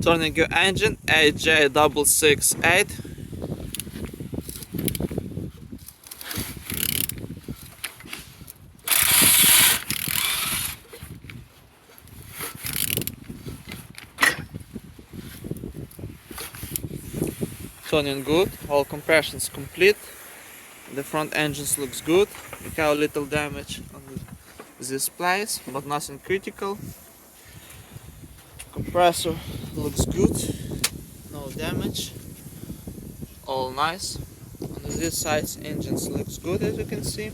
Turning your engine A20DTH. Turning good, all compressions complete. The front engines looks good. We have a little damage on this place, but nothing critical. Compressor looks good, no damage, all nice. On this side engines looks good, as you can see.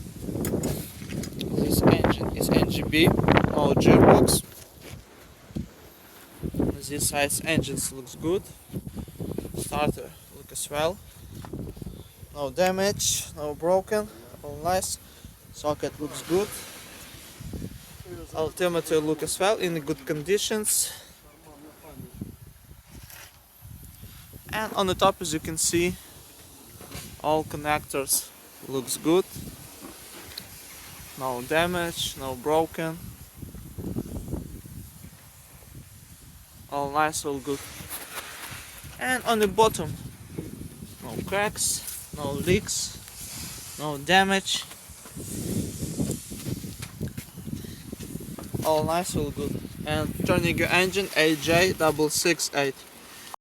This engine is NGB, no gearbox. On this side engines looks good. Starter looks as well. No damage, no broken, all nice. Socket looks good. Altimeter look as well in good conditions. And on the top, as you can see, all connectors looks good. No damage, no broken. All nice, all good. And on the bottom, no cracks, no leaks, no damage. All nice, all good. And turning your engine AJ668.